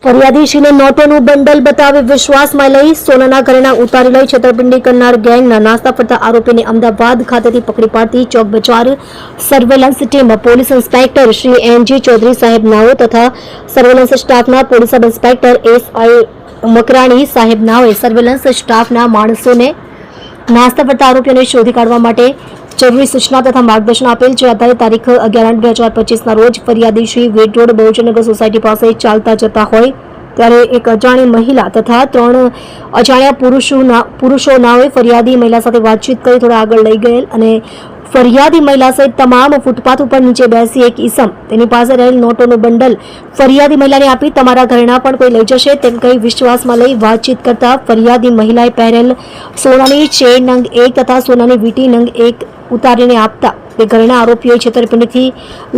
ફરિયાદીશીને નોટોનું bundle બતાવી વિશ્વાસમાં લઈ સોનાના ઘરેણા ઉતારી લઈ છેતરપિંડી કરનાર ગેંગના નાસ્તા ફરતા આરોપીને અમદાવાદ ખાતેથી પકડી પાડતી Chowk Bazaar surveillance team police inspector Shri NG Chaudhary સાહેબ નાઓ તથા સર્વેલન્સ સ્ટાફના police sub inspector SI Makrani સાહેબ નાઓએ સર્વેલન્સ સ્ટાફના માણસોને નાસ્તા ફરતા આરોપીઓને શોધી કાઢવા માટે જરૂરી સૂચના તથા માર્ગદર્શન આપેલ છે। આધારે તારીખ 11/8/2025 રોજ ફરિયાદી શ્રી વેટ રોડ બહુજનનગર સોસાયટી પાસે ચાલતા જતા હોય ત્યારે એક અજાણી મહિલા તથા 3 અજાણ્યા પુરુષોનાઓએ ફરિયાદી મહિલા સાથે વાતચીત કરી થોડા આગળ લઈ ગયેલ અને ફરિયાદી મહિલા સહિત તમામ ફૂટપાથ ઉપર નીચે બેસી એક ઈસમ તેની પાસે રહેલ નોટોનું બંડલ ફરિયાદી મહિલાને આપી તમારા ઘરેણા પણ કોઈ લઈ જશે તેમ કહી વિશ્વાસમાં લઈ વાતચીત કરતા ફરિયાદી મહિલાએ પહેરેલ સોનાની ચેન નંગ 1 તથા સોનાની વીંટી નંગ 1 ઉતારીને આપતા તે ઘરેણા આરોપીઓએ છેતરપિંડીથી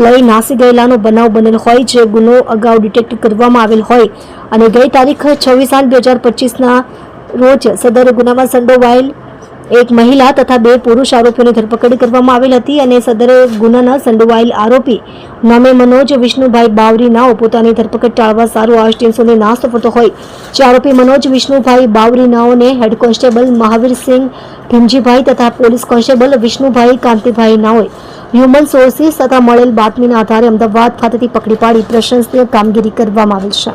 લઈ નાસી ગયેલાનો બનાવ બનેલ હોય જે ગુનો અગાઉ ડિટેક્ટ કરવામાં આવેલ હોય અને ગઈ તારીખ 26/8/2025 રોજ સદર ગુનામાં સંડોવાયેલ એક મહિલા તથા 2 પુરુષ આરોપીઓની ધરપકડ કરવામાં આવેલ હતી અને સદર ગુનાના સંડોવાયેલ આરોપી નામે મનોજ વિષ્ણુભાઈ બાવરી નાઓ પોતાની ધરપકડ ટાળવા સારું 800 નાસ્તો ફરતો હોય જે આરોપી મનોજ વિષ્ણુભાઈ બાવરી નાઓને હેડ કોન્સ્ટેબલ મહાવીરસિંહ ભીમજીભાઈ તથા પોલીસ કોન્સ્ટેબલ વિષ્ણુભાઈ કાંતિભાઈ નાઓએ હ્યુમન સોર્સિસ તથા મળેલ બાતમીના આધારે અમદાવાદ ખાતેથી પકડી પાડી પ્રશંસનીય કામગીરી કરવામાં આવેલ છે।